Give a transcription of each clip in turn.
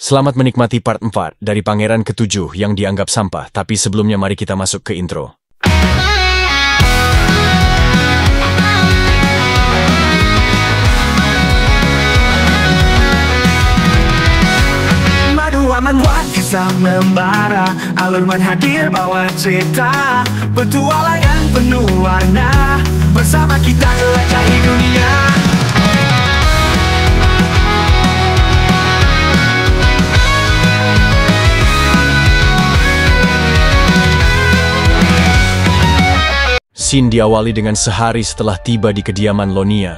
Selamat menikmati part 4 dari Pangeran Ketujuh yang dianggap sampah, tapi sebelumnya mari kita masuk ke intro. Madu aman buat kisah membara, alurman hadir bawa cerita, petualangan penuh warna, bersama kita jelajahi dunia. Scene diawali dengan sehari setelah tiba di kediaman Lonia.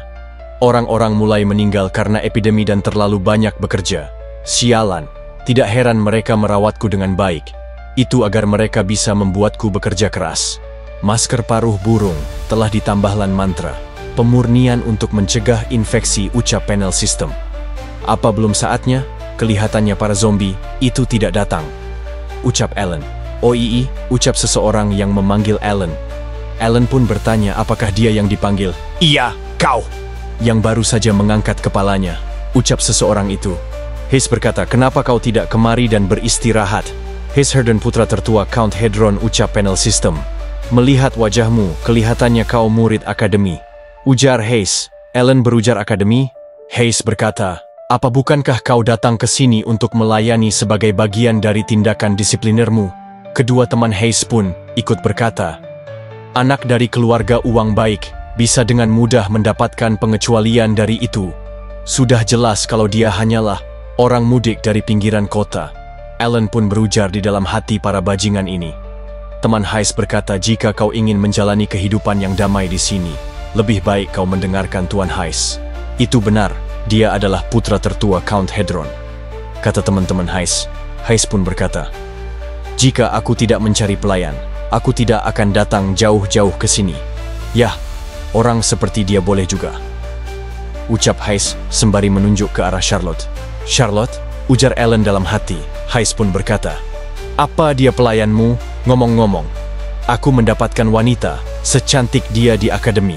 Orang-orang mulai meninggal karena epidemi dan terlalu banyak bekerja. Sialan, tidak heran mereka merawatku dengan baik. Itu agar mereka bisa membuatku bekerja keras. Masker paruh burung telah ditambahkan mantra. Pemurnian untuk mencegah infeksi, ucap panel sistem. Apa belum saatnya? Kelihatannya para zombie itu tidak datang, ucap Alan. OII, ucap seseorang yang memanggil Alan. Alan pun bertanya apakah dia yang dipanggil. Iya, kau. Yang baru saja mengangkat kepalanya, ucap seseorang itu. Hayes berkata, kenapa kau tidak kemari dan beristirahat? Hayes Herden, putra tertua Count Hedron, ucap panel system. Melihat wajahmu, kelihatannya kau murid akademi, ujar Hayes. Alan berujar akademi. Hayes berkata, apa bukankah kau datang ke sini untuk melayani sebagai bagian dari tindakan disiplinermu? Kedua teman Hayes pun ikut berkata, anak dari keluarga uang baik bisa dengan mudah mendapatkan pengecualian dari itu. Sudah jelas kalau dia hanyalah orang mudik dari pinggiran kota. Alan pun berujar di dalam hati para bajingan ini. Teman Hayes berkata, jika kau ingin menjalani kehidupan yang damai di sini, lebih baik kau mendengarkan Tuan Hayes. Itu benar, dia adalah putra tertua Count Hedron, kata teman-teman Hayes. Hayes pun berkata, jika aku tidak mencari pelayan, aku tidak akan datang jauh-jauh ke sini. Yah, orang seperti dia boleh juga, ucap Hayes sembari menunjuk ke arah Charlotte. Charlotte, ujar Alan dalam hati. Hayes pun berkata, apa dia pelayanmu? Ngomong-ngomong, aku mendapatkan wanita secantik dia di akademi.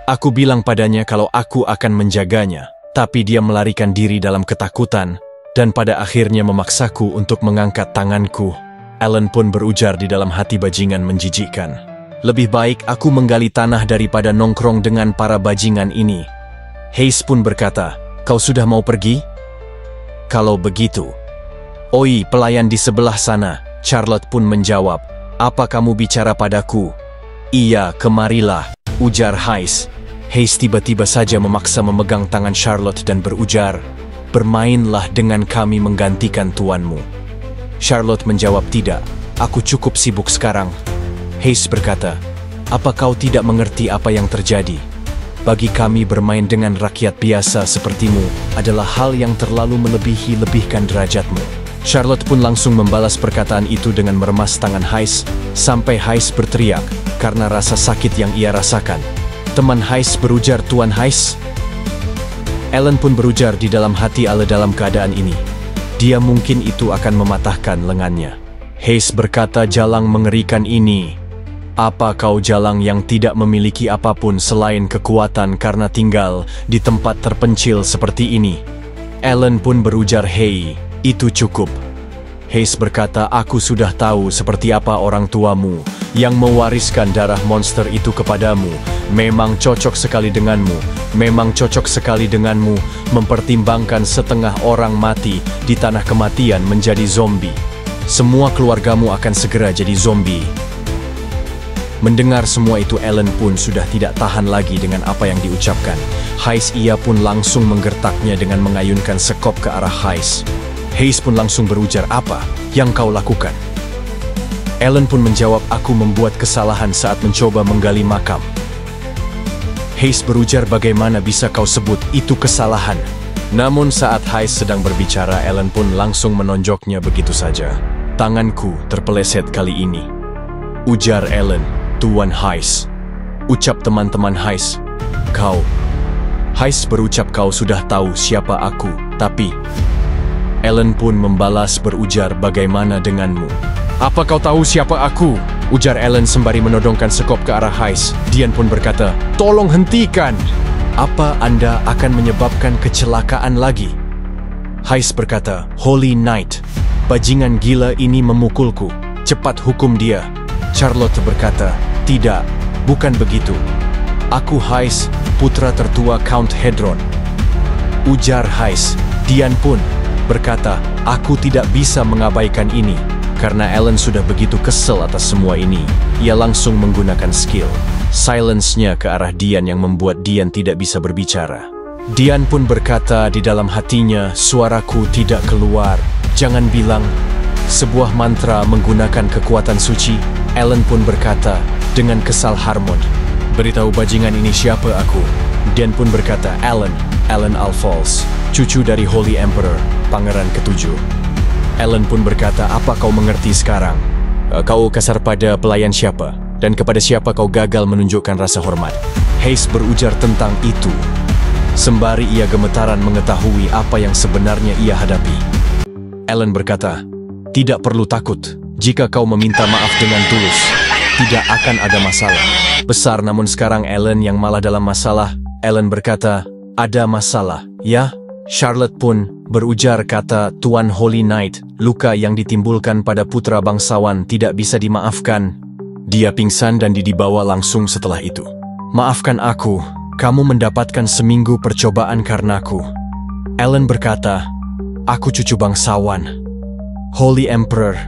Aku bilang padanya kalau aku akan menjaganya, tapi dia melarikan diri dalam ketakutan dan pada akhirnya memaksaku untuk mengangkat tanganku. Alan pun berujar di dalam hati, bajingan menjijikkan. Lebih baik aku menggali tanah daripada nongkrong dengan para bajingan ini. Hayes pun berkata, kau sudah mau pergi? Kalau begitu. Oi, pelayan di sebelah sana. Charlotte pun menjawab, apa kamu bicara padaku? Iya, kemarilah, ujar Hayes. Hayes tiba-tiba saja memaksa memegang tangan Charlotte dan berujar, bermainlah dengan kami menggantikan tuanmu. Charlotte menjawab, tidak, aku cukup sibuk sekarang. Hayes berkata, apa kau tidak mengerti apa yang terjadi? Bagi kami bermain dengan rakyat biasa sepertimu adalah hal yang terlalu melebihkan derajatmu. Charlotte pun langsung membalas perkataan itu dengan meremas tangan Hayes, sampai Hayes berteriak karena rasa sakit yang ia rasakan. Teman Hayes berujar, Tuan Hayes. Alan pun berujar di dalam hati, ala dalam keadaan ini, dia mungkin itu akan mematahkan lengannya. Hayes berkata, jalang mengerikan ini. Apa kau jalang yang tidak memiliki apapun selain kekuatan karena tinggal di tempat terpencil seperti ini? Alan pun berujar, hei, itu cukup. Hayes berkata, aku sudah tahu seperti apa orang tuamu yang mewariskan darah monster itu kepadamu. Memang cocok sekali denganmu, memang cocok sekali denganmu mempertimbangkan setengah orang mati di tanah kematian menjadi zombie. Semua keluargamu akan segera jadi zombie. Mendengar semua itu, Alan pun sudah tidak tahan lagi dengan apa yang diucapkan. Hayes ia pun langsung menggertaknya dengan mengayunkan sekop ke arah Hayes. Hayes pun langsung berujar, apa yang kau lakukan? Alan pun menjawab, aku membuat kesalahan saat mencoba menggali makam. Hayes berujar, bagaimana bisa kau sebut itu kesalahan? Namun saat Hayes sedang berbicara, Alan pun langsung menonjoknya begitu saja. Tanganku terpeleset kali ini, ujar Alan. Tuan Hayes, ucap teman-teman Hayes. Kau. Hayes berucap, kau sudah tahu siapa aku, tapi Alan pun membalas berujar, bagaimana denganmu? Apa kau tahu siapa aku? Ujar Alan sembari menodongkan sekop ke arah Hayes. Dian pun berkata, tolong hentikan. Apa Anda akan menyebabkan kecelakaan lagi? Heiss berkata, "Holy Knight, bajingan gila ini memukulku. Cepat hukum dia." Charlotte berkata, "Tidak, bukan begitu. Aku Heiss, putra tertua Count Hedron." Ujar Heiss. Dian pun berkata, "Aku tidak bisa mengabaikan ini." Karena Ellen sudah begitu kesel atas semua ini, ia langsung menggunakan skill silence-nya ke arah Dian yang membuat Dian tidak bisa berbicara. Dian pun berkata di dalam hatinya, "Suaraku tidak keluar. Jangan bilang sebuah mantra menggunakan kekuatan suci." Ellen pun berkata dengan kesal Harmon, "Beritahu bajingan ini siapa aku." Dian pun berkata, Ellen Alphals, cucu dari Holy Emperor, Pangeran ke-7. Ellen pun berkata, "Apa kau mengerti sekarang? Kau kasar pada pelayan siapa? Dan kepada siapa kau gagal menunjukkan rasa hormat?" Heiss berujar tentang itu, sembari ia gemetaran mengetahui apa yang sebenarnya ia hadapi. Ellen berkata, "Tidak perlu takut. Jika kau meminta maaf dengan tulus, tidak akan ada masalah besar." Namun sekarang Ellen yang malah dalam masalah. Ellen berkata, "Ada masalah, ya?" Charlotte pun berujar kata, "Tuan Holy Knight, luka yang ditimbulkan pada putra bangsawan tidak bisa dimaafkan." Dia pingsan dan dibawa langsung setelah itu. "Maafkan aku, kamu mendapatkan seminggu percobaan karenaku." Ellen berkata, "Aku cucu bangsawan, Holy Emperor.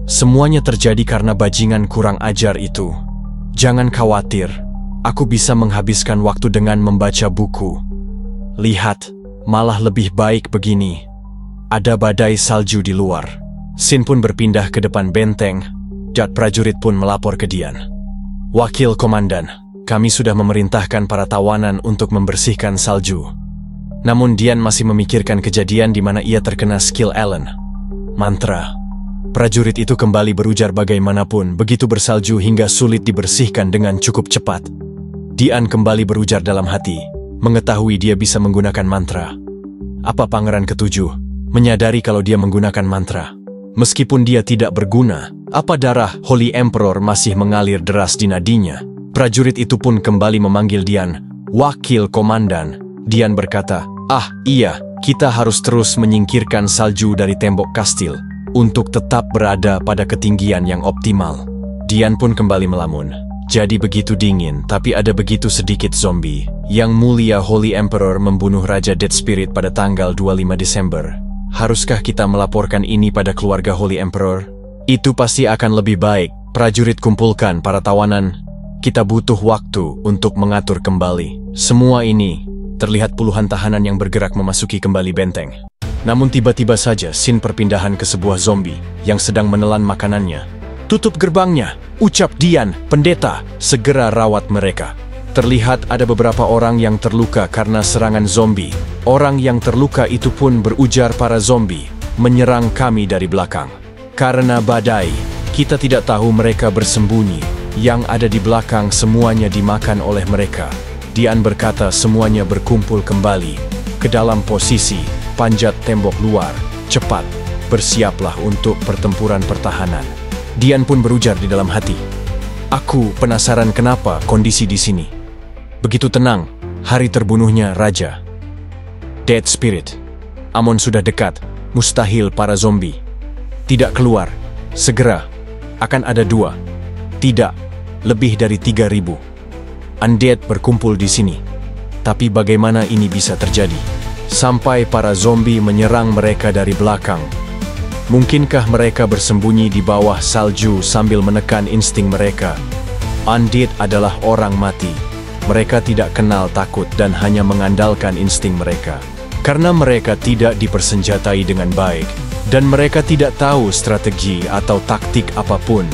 Semuanya terjadi karena bajingan kurang ajar itu. Jangan khawatir, aku bisa menghabiskan waktu dengan membaca buku. Lihat, malah lebih baik begini. Ada badai salju di luar." Sin pun berpindah ke depan benteng. Prajurit pun melapor ke Dian. "Wakil Komandan, kami sudah memerintahkan para tawanan untuk membersihkan salju." Namun Dian masih memikirkan kejadian di mana ia terkena skill Ellen. Mantra. Prajurit itu kembali berujar bagaimanapun, begitu bersalju hingga sulit dibersihkan dengan cukup cepat. Dian kembali berujar dalam hati, mengetahui dia bisa menggunakan mantra. Apa Pangeran ke-7 menyadari kalau dia menggunakan mantra? Meskipun dia tidak berguna, apa darah Holy Emperor masih mengalir deras di nadinya? Prajurit itu pun kembali memanggil Dian, "Wakil Komandan." Dian berkata, Iya, kita harus terus menyingkirkan salju dari tembok kastil untuk tetap berada pada ketinggian yang optimal." Dian pun kembali melamun. Jadi begitu dingin, tapi ada begitu sedikit zombie. Yang Mulia Holy Emperor membunuh Raja Dead Spirit pada tanggal 25 Desember. Haruskah kita melaporkan ini pada keluarga Holy Emperor? Itu pasti akan lebih baik. Prajurit kumpulkan para tawanan. Kita butuh waktu untuk mengatur kembali semua ini. Terlihat puluhan tahanan yang bergerak memasuki kembali benteng. Namun tiba-tiba saja Sin perpindahan ke sebuah zombie yang sedang menelan makanannya. "Tutup gerbangnya," ucap Dian. "Pendeta, segera rawat mereka." Terlihat ada beberapa orang yang terluka karena serangan zombie. Orang yang terluka itu pun berujar, "Para zombie menyerang kami dari belakang. Karena badai, kita tidak tahu mereka bersembunyi. Yang ada di belakang semuanya dimakan oleh mereka." Dian berkata semuanya berkumpul kembali ke dalam posisi panjat tembok luar. "Cepat, bersiaplah untuk pertempuran pertahanan." Dian pun berujar di dalam hati, "Aku penasaran kenapa kondisi di sini begitu tenang hari terbunuhnya Raja Dead Spirit. Amon sudah dekat, mustahil para zombie tidak keluar. Segera akan ada 2, tidak, lebih dari 3.000 undead berkumpul di sini. Tapi bagaimana ini bisa terjadi? Sampai para zombie menyerang mereka dari belakang. Mungkinkah mereka bersembunyi di bawah salju sambil menekan insting mereka? Undead adalah orang mati. Mereka tidak kenal takut dan hanya mengandalkan insting mereka. Karena mereka tidak dipersenjatai dengan baik, dan mereka tidak tahu strategi atau taktik apapun.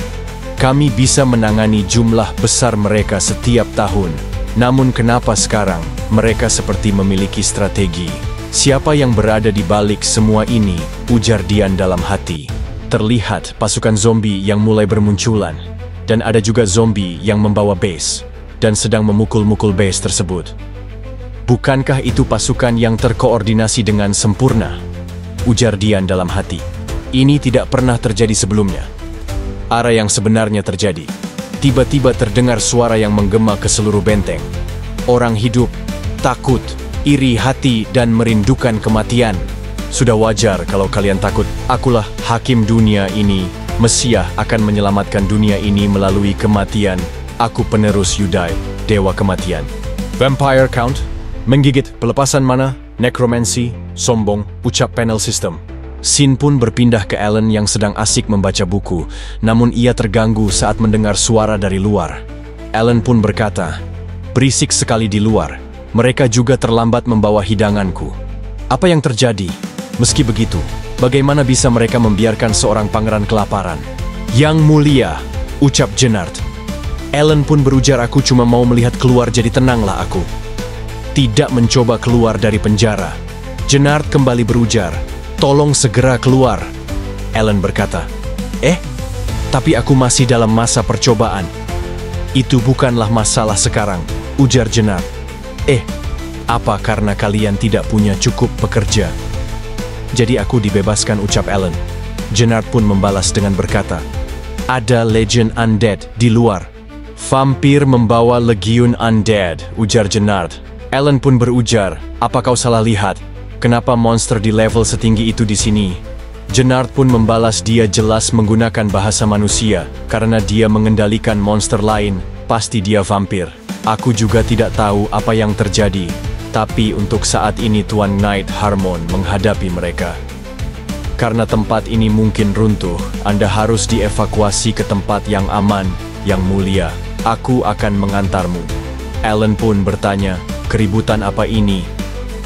Kami bisa menangani jumlah besar mereka setiap tahun. Namun kenapa sekarang mereka seperti memiliki strategi? Siapa yang berada di balik semua ini? Ujar Dian dalam hati. Terlihat pasukan zombie yang mulai bermunculan, dan ada juga zombie yang membawa base dan sedang memukul-mukul base tersebut. Bukankah itu pasukan yang terkoordinasi dengan sempurna? Ujar Dian dalam hati. Ini tidak pernah terjadi sebelumnya. Apa yang sebenarnya terjadi? Tiba-tiba terdengar suara yang menggema ke seluruh benteng. Orang hidup, takut, iri hati dan merindukan kematian. Sudah wajar kalau kalian takut. Akulah hakim dunia ini. Mesiah akan menyelamatkan dunia ini melalui kematian. Aku penerus Yudai, dewa kematian. Vampire Count, menggigit, pelepasan mana, necromancy, sombong, ucap panel system. Sin pun berpindah ke Alan yang sedang asik membaca buku, namun ia terganggu saat mendengar suara dari luar. Alan pun berkata, "Berisik sekali di luar. Mereka juga terlambat membawa hidanganku. Apa yang terjadi? Meski begitu, bagaimana bisa mereka membiarkan seorang pangeran kelaparan?" "Yang mulia," ucap Jenard. Alan pun berujar, "Aku cuma mau melihat keluar, jadi tenanglah aku. Tidak mencoba keluar dari penjara." Jenard kembali berujar, "Tolong segera keluar." Alan berkata, Tapi aku masih dalam masa percobaan." "Itu bukanlah masalah sekarang," ujar Jenard. Apa karena kalian tidak punya cukup pekerja?" "Jadi aku dibebaskan," ucap Alan. Jenard pun membalas dengan berkata, "Ada legend undead di luar." "Vampir membawa legiun undead," ujar Jenard. Alan pun berujar, "Apa kau salah lihat? Kenapa monster di level setinggi itu di sini?" Jenard pun membalas, dia jelas menggunakan bahasa manusia, karena dia mengendalikan monster lain, pasti dia vampir. "Aku juga tidak tahu apa yang terjadi, tapi untuk saat ini Tuan Knight Harmon menghadapi mereka. Karena tempat ini mungkin runtuh, Anda harus dievakuasi ke tempat yang aman, Yang Mulia. Aku akan mengantarmu." Alan pun bertanya, "Keributan apa ini?"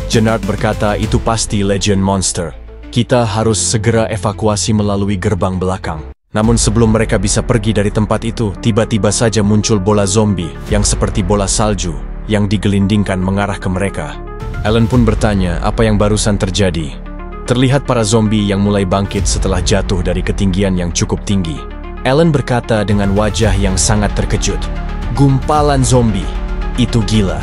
Jenard berkata, "Itu pasti legend monster. Kita harus segera evakuasi melalui gerbang belakang." Namun sebelum mereka bisa pergi dari tempat itu, tiba-tiba saja muncul bola zombie yang seperti bola salju yang digelindingkan mengarah ke mereka. Alan pun bertanya, apa yang barusan terjadi? Terlihat para zombie yang mulai bangkit setelah jatuh dari ketinggian yang cukup tinggi. Alan berkata dengan wajah yang sangat terkejut, "Gumpalan zombie, itu gila.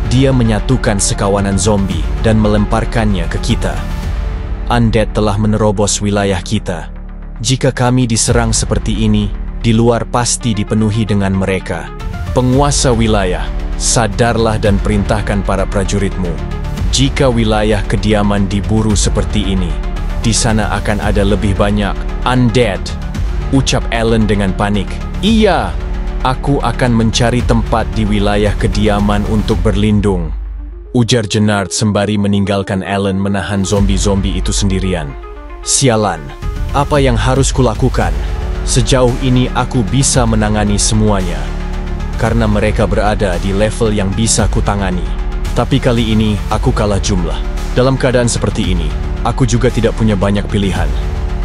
Dia menyatukan sekawanan zombie dan melemparkannya ke kita. Undead telah menerobos wilayah kita. Jika kami diserang seperti ini, di luar pasti dipenuhi dengan mereka. Penguasa wilayah, sadarlah dan perintahkan para prajuritmu. Jika wilayah kediaman diburu seperti ini, di sana akan ada lebih banyak undead," ucap Alan dengan panik. "Iya, aku akan mencari tempat di wilayah kediaman untuk berlindung," ujar Jenard sembari meninggalkan Alan menahan zombie-zombie itu sendirian. "Sialan, apa yang harus kulakukan? Sejauh ini aku bisa menangani semuanya, karena mereka berada di level yang bisa kutangani. Tapi kali ini aku kalah jumlah. Dalam keadaan seperti ini, aku juga tidak punya banyak pilihan."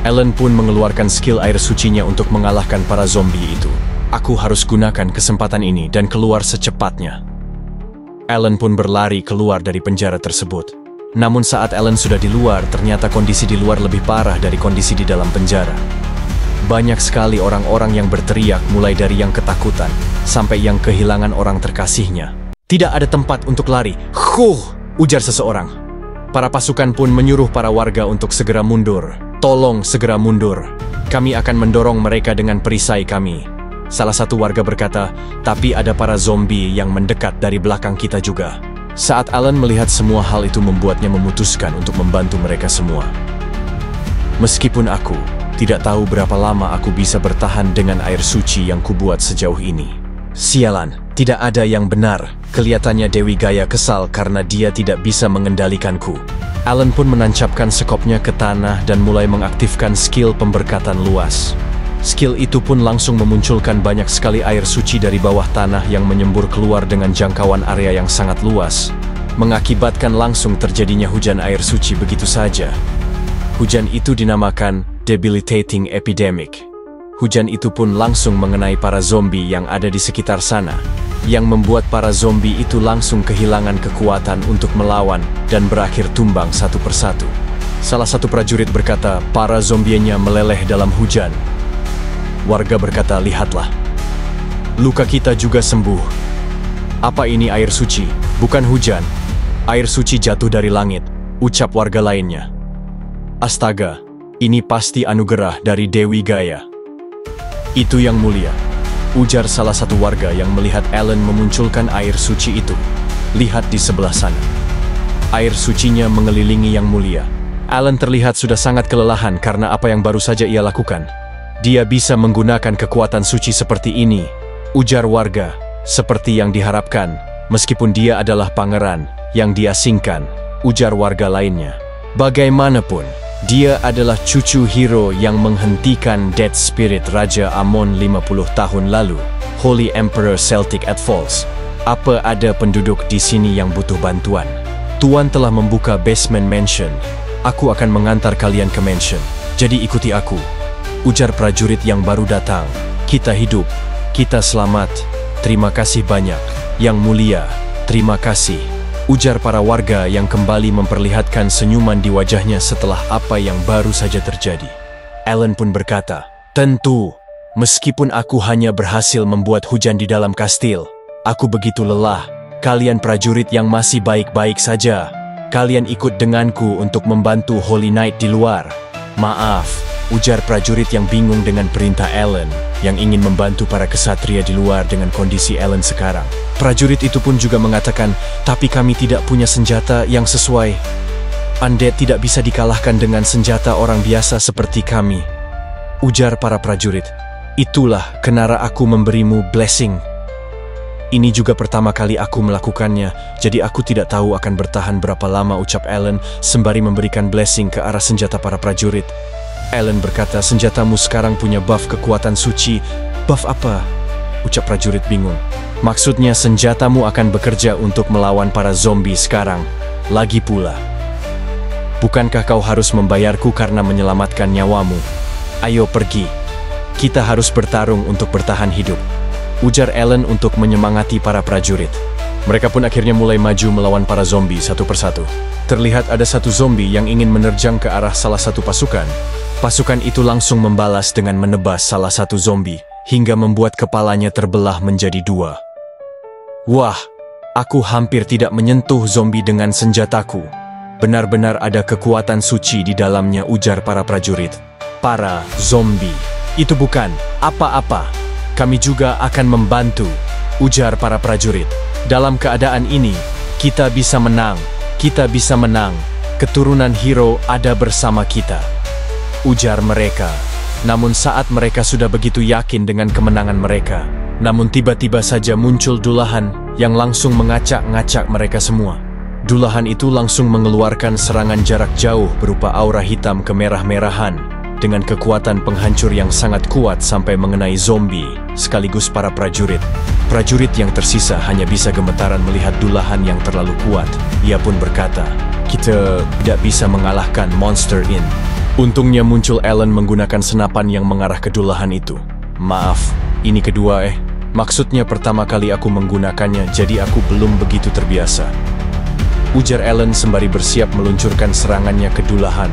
Alan pun mengeluarkan skill air sucinya untuk mengalahkan para zombie itu. "Aku harus gunakan kesempatan ini dan keluar secepatnya." Alan pun berlari keluar dari penjara tersebut. Namun saat Alan sudah di luar, ternyata kondisi di luar lebih parah dari kondisi di dalam penjara. Banyak sekali orang-orang yang berteriak, mulai dari yang ketakutan sampai yang kehilangan orang terkasihnya. "Tidak ada tempat untuk lari." Ujar seseorang. Para pasukan pun menyuruh para warga untuk segera mundur. "Tolong segera mundur. Kami akan mendorong mereka dengan perisai kami." Salah satu warga berkata, "Tapi ada para zombie yang mendekat dari belakang kita juga." Saat Alan melihat semua hal itu membuatnya memutuskan untuk membantu mereka semua. "Meskipun aku tidak tahu berapa lama aku bisa bertahan dengan air suci yang kubuat sejauh ini." "Sialan, tidak ada yang benar." Kelihatannya Dewi Gaia kesal karena dia tidak bisa mengendalikanku. Alan pun menancapkan sekopnya ke tanah dan mulai mengaktifkan skill pemberkatan luas. Skill itu pun langsung memunculkan banyak sekali air suci dari bawah tanah yang menyembur keluar dengan jangkauan area yang sangat luas, mengakibatkan langsung terjadinya hujan air suci begitu saja. Hujan itu dinamakan Debilitating Epidemic. Hujan itu pun langsung mengenai para zombie yang ada di sekitar sana, yang membuat para zombie itu langsung kehilangan kekuatan untuk melawan dan berakhir tumbang satu persatu. Salah satu prajurit berkata, "Para zombienya meleleh dalam hujan." Warga berkata, "Lihatlah, luka kita juga sembuh." "Apa ini air suci? Bukan hujan. Air suci jatuh dari langit," ucap warga lainnya. "Astaga, ini pasti anugerah dari Dewi Gaia." "Itu Yang Mulia," ujar salah satu warga yang melihat Alan memunculkan air suci itu. "Lihat di sebelah sana. Air sucinya mengelilingi Yang Mulia. Alan terlihat sudah sangat kelelahan karena apa yang baru saja ia lakukan. Dia bisa menggunakan kekuatan suci seperti ini, ujar warga, seperti yang diharapkan, meskipun dia adalah pangeran yang diasingkan, ujar warga lainnya. Bagaimanapun, dia adalah cucu hero yang menghentikan Dead Spirit Raja Amon 50 tahun lalu, Holy Emperor Celtic at Falls. Apa ada penduduk di sini yang butuh bantuan? Tuan telah membuka basement mansion. Aku akan mengantar kalian ke mansion. Jadi ikuti aku, ujar prajurit yang baru datang. Kita hidup, kita selamat. Terima kasih banyak, Yang Mulia. Terima kasih, ujar para warga yang kembali memperlihatkan senyuman di wajahnya setelah apa yang baru saja terjadi. Alan pun berkata, tentu, meskipun aku hanya berhasil membuat hujan di dalam kastil, aku begitu lelah. Kalian prajurit yang masih baik-baik saja. Kalian ikut denganku untuk membantu Holy Knight di luar. Maaf, ujar prajurit yang bingung dengan perintah Alan, yang ingin membantu para kesatria di luar dengan kondisi Alan sekarang. Prajurit itu pun juga mengatakan, tapi kami tidak punya senjata yang sesuai. Undead tidak bisa dikalahkan dengan senjata orang biasa seperti kami, ujar para prajurit. Itulah kenapa aku memberimu blessing. Ini juga pertama kali aku melakukannya, jadi aku tidak tahu akan bertahan berapa lama, ucap Alan sembari memberikan blessing ke arah senjata para prajurit. Alan berkata, senjatamu sekarang punya buff kekuatan suci. Buff apa? Ucap prajurit bingung. Maksudnya senjatamu akan bekerja untuk melawan para zombie sekarang. Lagi pula, bukankah kau harus membayarku karena menyelamatkan nyawamu? Ayo pergi. Kita harus bertarung untuk bertahan hidup, ujar Alan untuk menyemangati para prajurit. Mereka pun akhirnya mulai maju melawan para zombie satu persatu. Terlihat ada satu zombie yang ingin menerjang ke arah salah satu pasukan. Pasukan itu langsung membalas dengan menebas salah satu zombie, hingga membuat kepalanya terbelah menjadi dua. Wah, aku hampir tidak menyentuh zombie dengan senjataku. Benar-benar ada kekuatan suci di dalamnya, ujar para prajurit. Para zombie, itu bukan apa-apa. Kami juga akan membantu, ujar para prajurit. Dalam keadaan ini, kita bisa menang. Kita bisa menang. Keturunan hero ada bersama kita, ujar mereka. Namun saat mereka sudah begitu yakin dengan kemenangan mereka, namun tiba-tiba saja muncul Dullahan yang langsung mengacak-ngacak mereka semua. Dullahan itu langsung mengeluarkan serangan jarak jauh berupa aura hitam kemerah-merahan dengan kekuatan penghancur yang sangat kuat sampai mengenai zombie sekaligus para prajurit. Prajurit yang tersisa hanya bisa gemetaran melihat Dullahan yang terlalu kuat. Ia pun berkata, kita tidak bisa mengalahkan Monster Inn. Untungnya muncul Alan menggunakan senapan yang mengarah ke Dullahan itu. Maaf, ini kedua Maksudnya pertama kali aku menggunakannya, jadi aku belum begitu terbiasa, ujar Alan sembari bersiap meluncurkan serangannya ke Dullahan.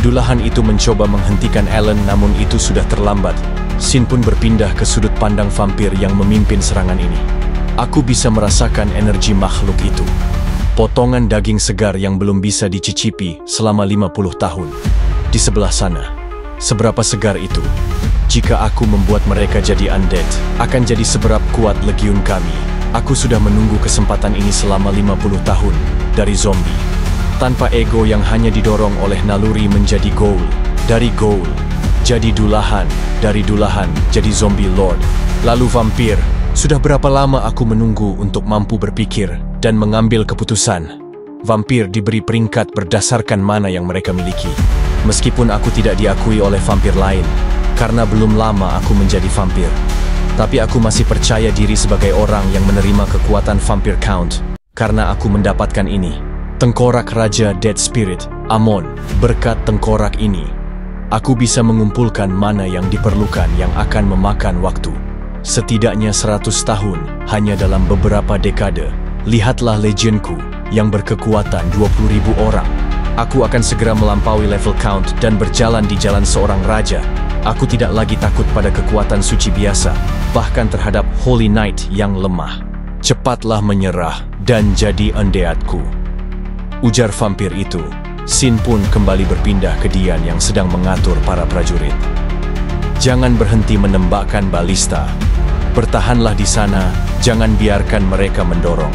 Dullahan itu mencoba menghentikan Alan, namun itu sudah terlambat. Sin pun berpindah ke sudut pandang vampir yang memimpin serangan ini. Aku bisa merasakan energi makhluk itu. Potongan daging segar yang belum bisa dicicipi selama 50 tahun. Di sebelah sana, seberapa segar itu? Jika aku membuat mereka jadi undead, akan jadi seberapa kuat legiun kami. Aku sudah menunggu kesempatan ini selama 50 tahun dari zombie. Tanpa ego yang hanya didorong oleh naluri menjadi goal. Dari goal, jadi Dullahan. Dari Dullahan, jadi zombie lord. Lalu vampir. Sudah berapa lama aku menunggu untuk mampu berpikir dan mengambil keputusan. Vampir diberi peringkat berdasarkan mana yang mereka miliki. Meskipun aku tidak diakui oleh vampir lain, karena belum lama aku menjadi vampir. Tapi aku masih percaya diri sebagai orang yang menerima kekuatan vampir count, karena aku mendapatkan ini. Tengkorak Raja Dead Spirit, Amon. Berkat tengkorak ini, aku bisa mengumpulkan mana yang diperlukan yang akan memakan waktu. Setidaknya 100 tahun, hanya dalam beberapa dekade. Lihatlah legionku, yang berkekuatan 20.000 orang. Aku akan segera melampaui level count dan berjalan di jalan seorang raja. Aku tidak lagi takut pada kekuatan suci biasa, bahkan terhadap Holy Knight yang lemah. Cepatlah menyerah dan jadi undeadku, ujar vampir itu. Sin pun kembali berpindah ke Dian yang sedang mengatur para prajurit. Jangan berhenti menembakkan balista. Bertahanlah di sana, jangan biarkan mereka mendorong.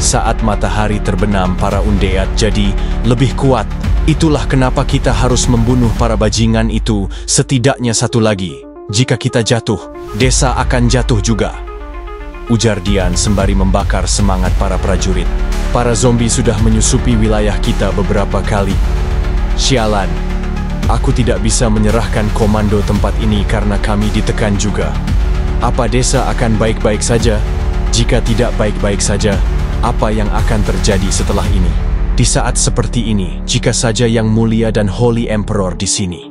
Saat matahari terbenam, para undead jadi lebih kuat. Itulah kenapa kita harus membunuh para bajingan itu, setidaknya satu lagi. Jika kita jatuh, desa akan jatuh juga. Ujar Dian sembari membakar semangat para prajurit. Para zombie sudah menyusupi wilayah kita beberapa kali. Sialan, aku tidak bisa menyerahkan komando tempat ini karena kami ditekan juga. Apa desa akan baik-baik saja? Jika tidak baik-baik saja, apa yang akan terjadi setelah ini? Di saat seperti ini, jika saja Yang Mulia dan Holy Emperor di sini.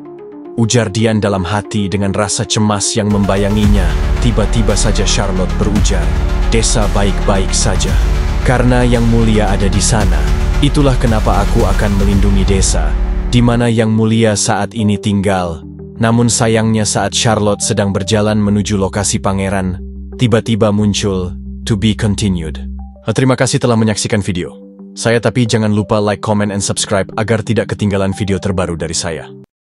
Ujar Dian dalam hati dengan rasa cemas yang membayanginya. Tiba-tiba saja Charlotte berujar, desa baik-baik saja. Karena Yang Mulia ada di sana, itulah kenapa aku akan melindungi desa, di mana Yang Mulia saat ini tinggal. Namun sayangnya saat Charlotte sedang berjalan menuju lokasi pangeran, tiba-tiba muncul, to be continued. Terima kasih telah menyaksikan video saya, tapi jangan lupa like, comment, and subscribe agar tidak ketinggalan video terbaru dari saya.